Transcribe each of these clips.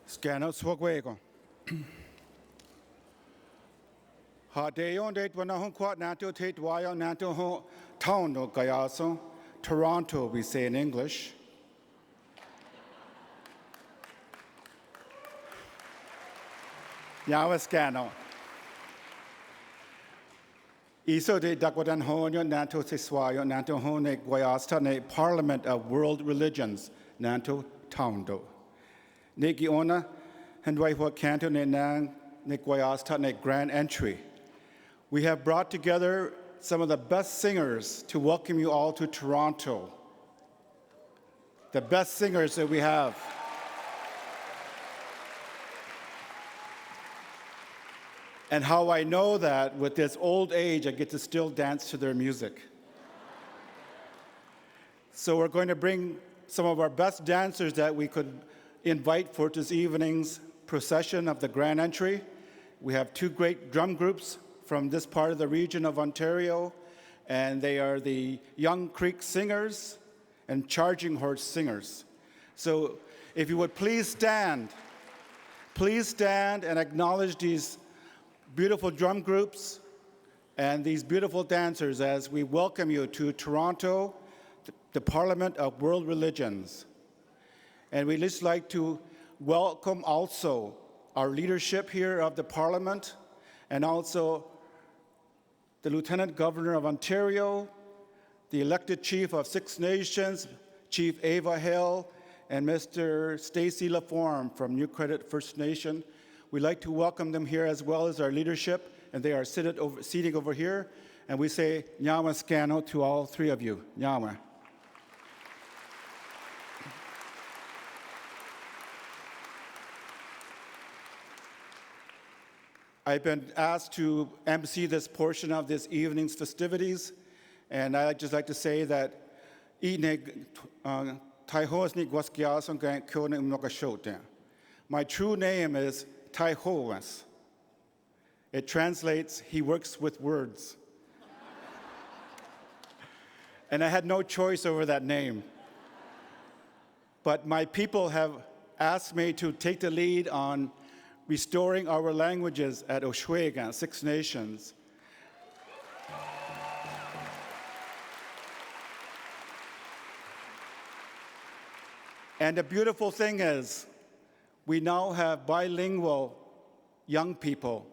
Scano swagwego. Ha deyon date when I quat nato tate wire nato ho town no gayaso. Toronto, we say in English. Yawa scano. Iso de dakwadan honyo nato siswayo nato hone guayasta ne Parliament of World Religions nato taundo. Neki ona handwai hua canto ne nang ne guayasta ne grand entry. We have brought together some of the best singers to welcome you all to Toronto. The best singers that we have. And how I know that with this old age, I get to still dance to their music. So we're going to bring some of our best dancers that we could invite for this evening's procession of the Grand Entry. We have two great drum groups from this part of the region of Ontario, and they are the Young Creek Singers and Charging Horse Singers. So if you would please stand and acknowledge these beautiful drum groups and these beautiful dancers as we welcome you to Toronto, the Parliament of World Religions. And we'd just like to welcome also our leadership here of the Parliament and also the Lieutenant Governor of Ontario, the elected Chief of Six Nations, Chief Ava Hill, and Mr. Stacy Laforme from New Credit First Nation. We'd like to welcome them here as well as our leadership, and they are seating over here. And we say, Nyawa Scano to all three of you. Nyawa. I've been asked to emcee this portion of this evening's festivities, and I'd just like to say that my true name is Taihoas. It translates, he works with words. And I had no choice over that name. But my people have asked me to take the lead on restoring our languages at Onkwehonweh, Six Nations. And the beautiful thing is, we now have bilingual young people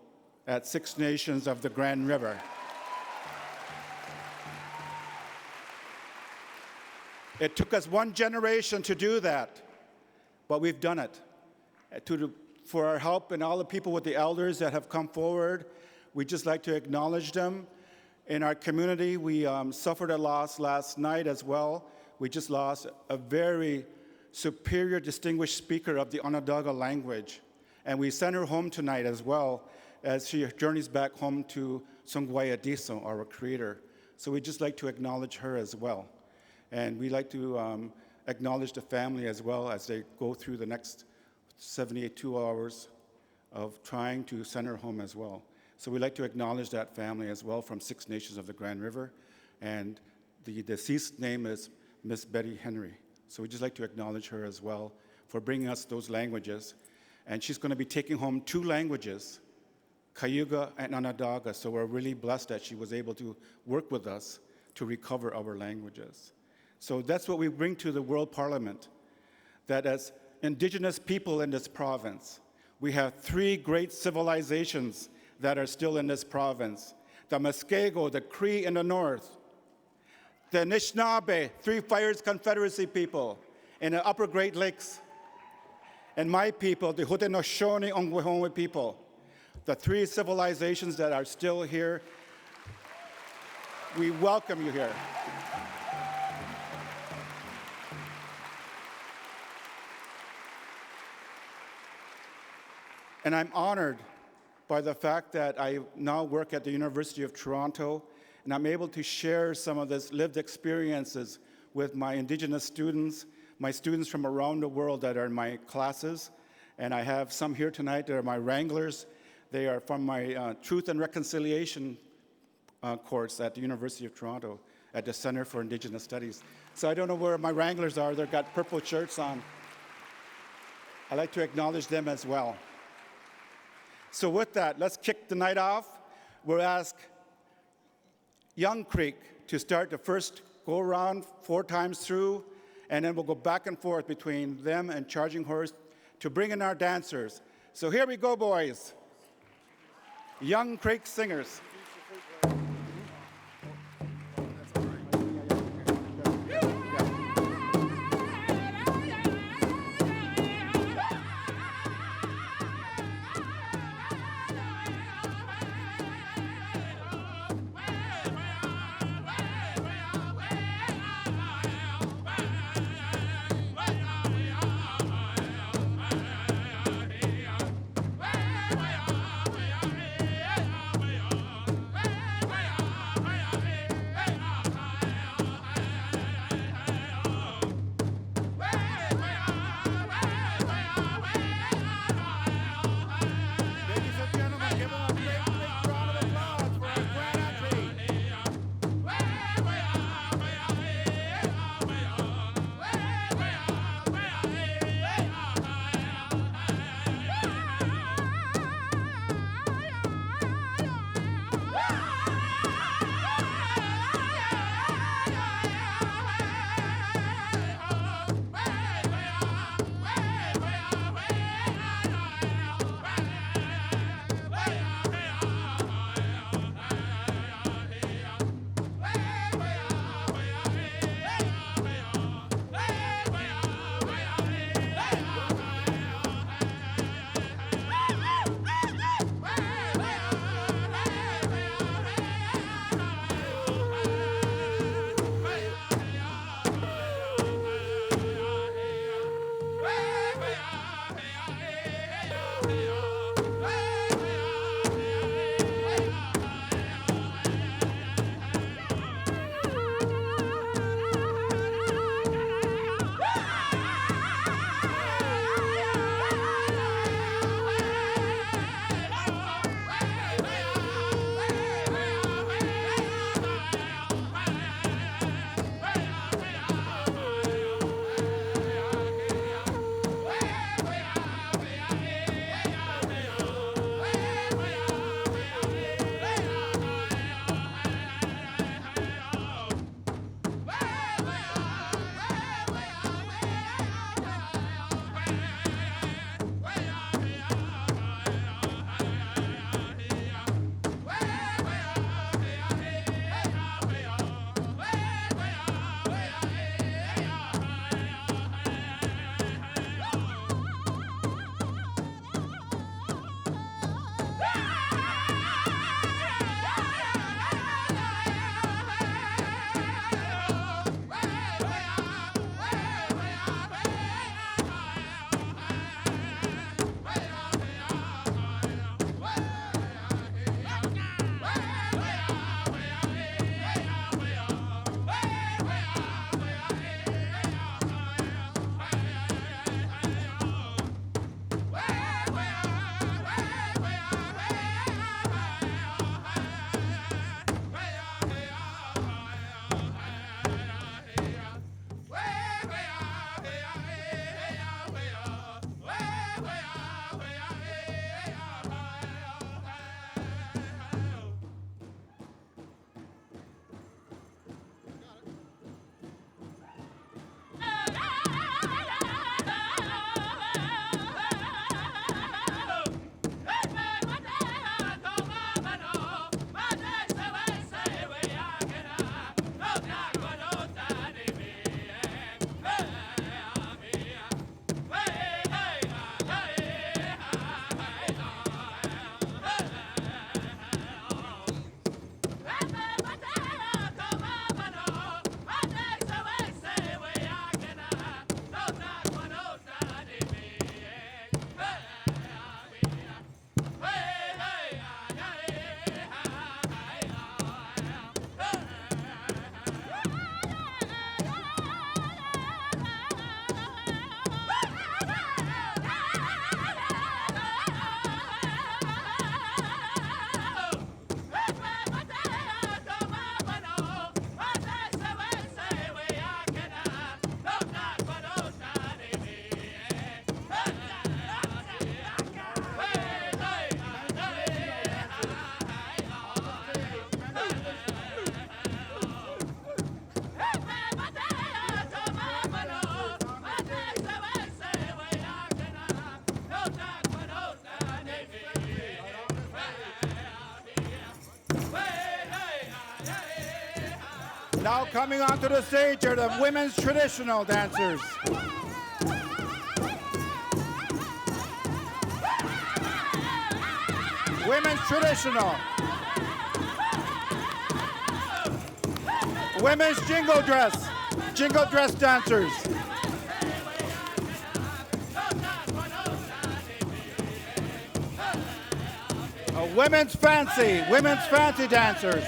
at Six Nations of the Grand River. It took us one generation to do that, but we've done it. For our help and all the people with the elders that have come forward, we'd just like to acknowledge them. In our community, we suffered a loss last night as well. We just lost a very superior, distinguished speaker of the Onondaga language. And we send her home tonight as well as she journeys back home to Songwaya Diso, our creator. So we'd just like to acknowledge her as well. And we'd like to acknowledge the family as well as they go through the next 72 hours of trying to send her home as well. So we'd like to acknowledge that family as well from Six Nations of the Grand River. And the deceased name is Miss Betty Henry. So we'd just like to acknowledge her as well for bringing us those languages. And she's going to be taking home two languages, Cayuga and Onondaga. So we're really blessed that she was able to work with us to recover our languages. So that's what we bring to the World Parliament, that as Indigenous people in this province, we have three great civilizations that are still in this province. The Muskego, the Cree in the north, the Anishinaabe, Three Fires Confederacy people in the Upper Great Lakes, and my people, the Haudenosaunee Onkwehonweh people, the three civilizations that are still here. We welcome you here. And I'm honored by the fact that I now work at the University of Toronto, and I'm able to share some of this lived experiences with my Indigenous students, my students from around the world that are in my classes. And I have some here tonight that are my wranglers. They are from my Truth and Reconciliation course at the University of Toronto at the Center for Indigenous Studies. So I don't know where my wranglers are. They've got purple shirts on. I'd like to acknowledge them as well. So with that, let's kick the night off. We'll ask Young Creek to start the first go-around 4 times through, and then we'll go back and forth between them and Charging Horse to bring in our dancers. So here we go, boys. Young Creek Singers. Coming onto the stage are the women's traditional dancers. Women's traditional. Women's jingle dress dancers. Women's fancy dancers.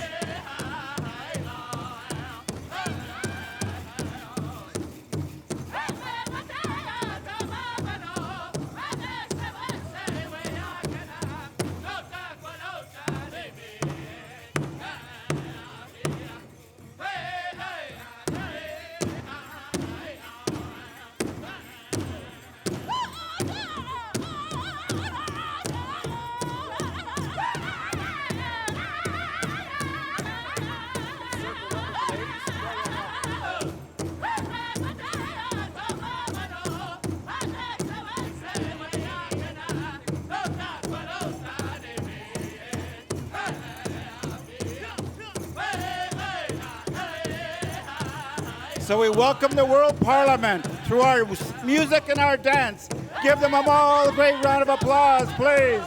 So we welcome the World Parliament through our music and our dance. Give them all a great round of applause, please.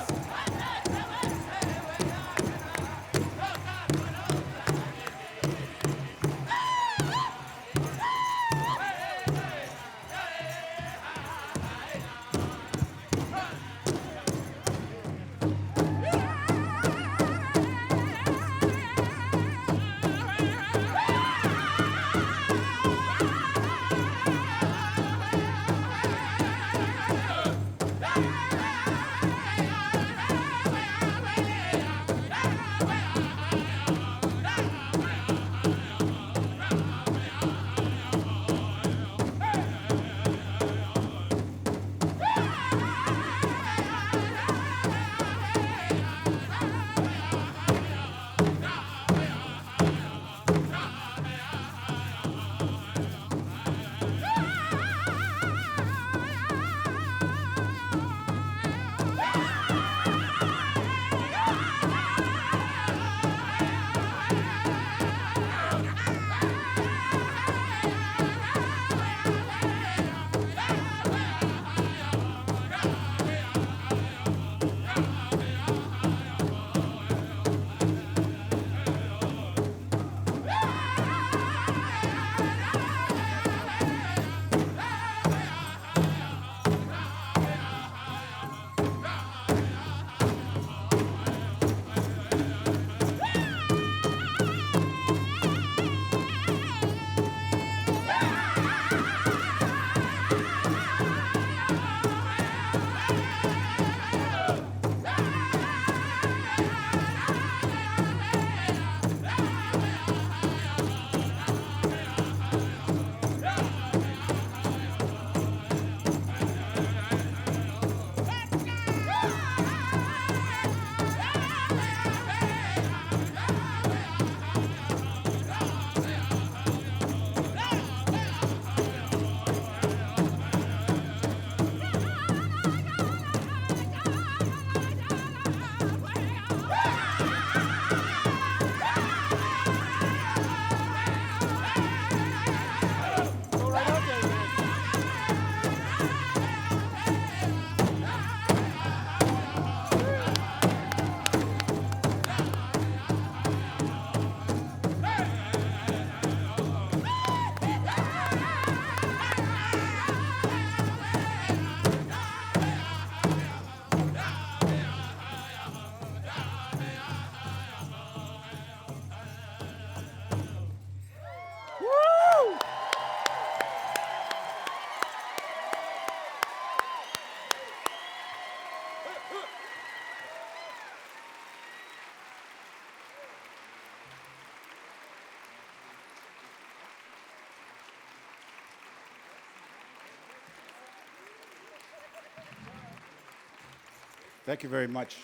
Thank you very much,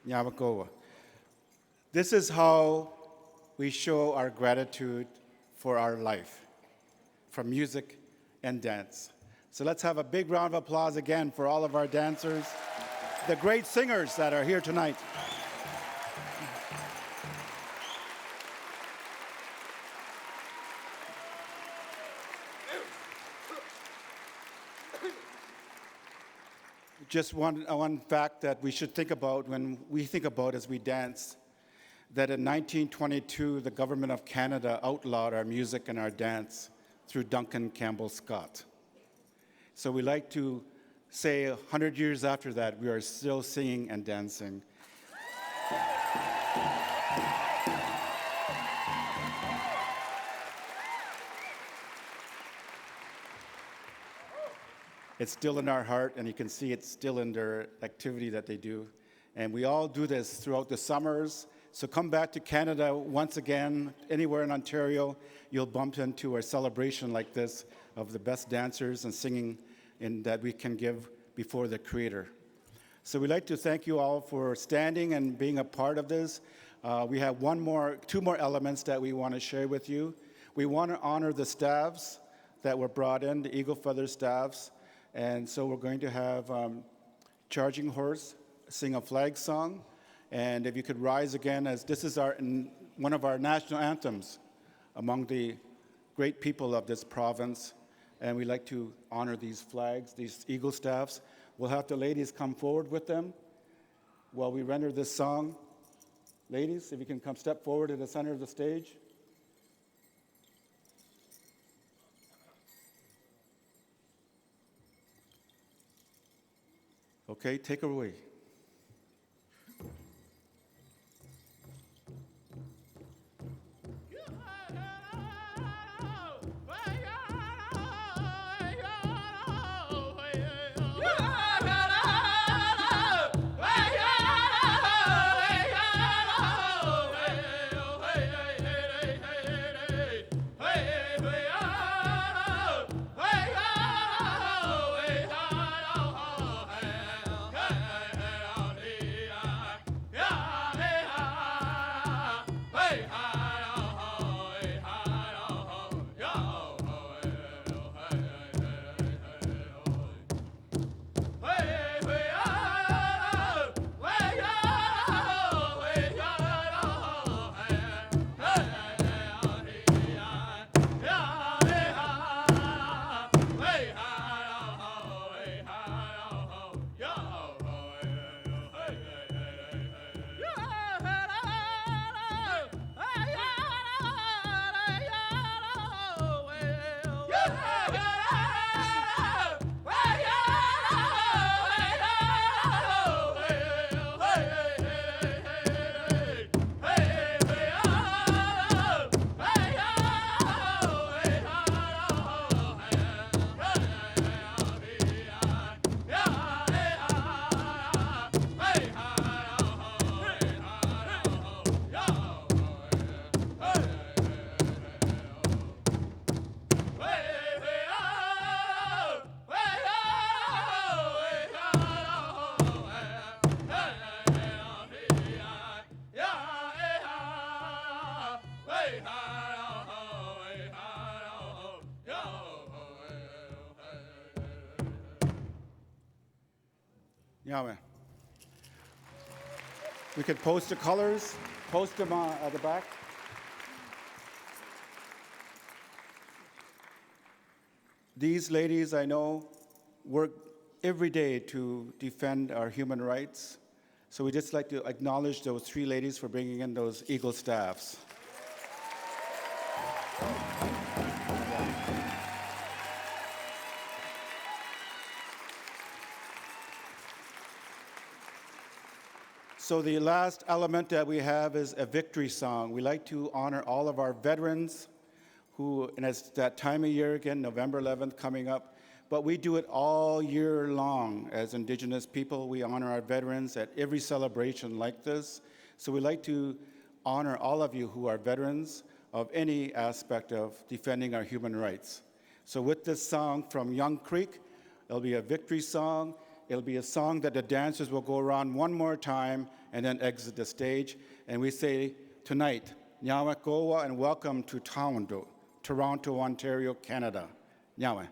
Nyamakowa. This is how we show our gratitude for our life, from music and dance. So let's have a big round of applause again for all of our dancers, the great singers that are here tonight. Just one fact that we should think about when we think about as we dance, that in 1922, the government of Canada outlawed our music and our dance through Duncan Campbell Scott. So we like to say 100 years after that, we are still singing and dancing. It's still in our heart, and you can see it's still in their activity that they do. And we all do this throughout the summers. So come back to Canada once again, anywhere in Ontario, you'll bump into a celebration like this of the best dancers and singing that we can give before the Creator. So we'd like to thank you all for standing and being a part of this. We have two more elements that we want to share with you. We want to honor the staffs that were brought in, the Eagle Feather staffs. And so we're going to have Charging Horse sing a flag song. And if you could rise again, as this is one of our national anthems among the great people of this province. And we like to honor these flags, these eagle staffs. We'll have the ladies come forward with them while we render this song. Ladies, if you can come step forward to the center of the stage. Okay, take her away. Yahweh. We could post the colors, post them at the back. These ladies, I know, work every day to defend our human rights. So we just like to acknowledge those three ladies for bringing in those Eagle staffs. So the last element that we have is a victory song. We like to honor all of our veterans who, and it's that time of year again, November 11th coming up, but we do it all year long as Indigenous people. We honor our veterans at every celebration like this. So we like to honor all of you who are veterans of any aspect of defending our human rights. So with this song from Young Creek, it'll be a victory song. It'll be a song that the dancers will go around one more time and then exit the stage. And we say tonight, Onkwehonweh and welcome to Toronto, Ontario, Canada. Nyawe.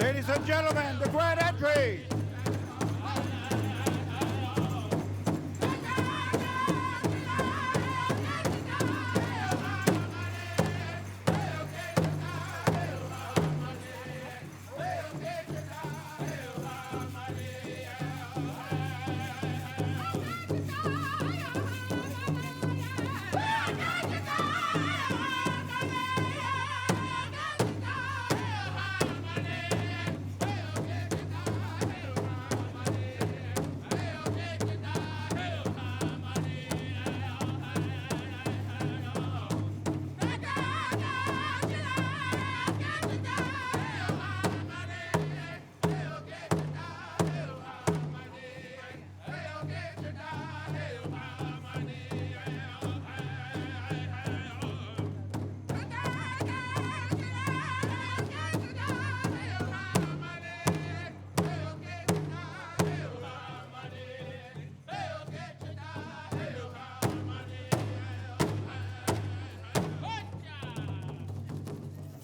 Ladies and gentlemen, the grand entry.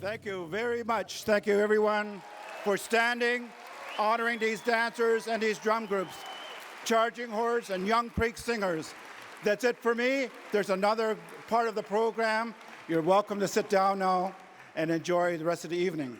Thank you very much. Thank you, everyone, for standing, honoring these dancers and these drum groups, Charging Horse and Young Creek Singers. That's it for me. There's another part of the program. You're welcome to sit down now and enjoy the rest of the evening.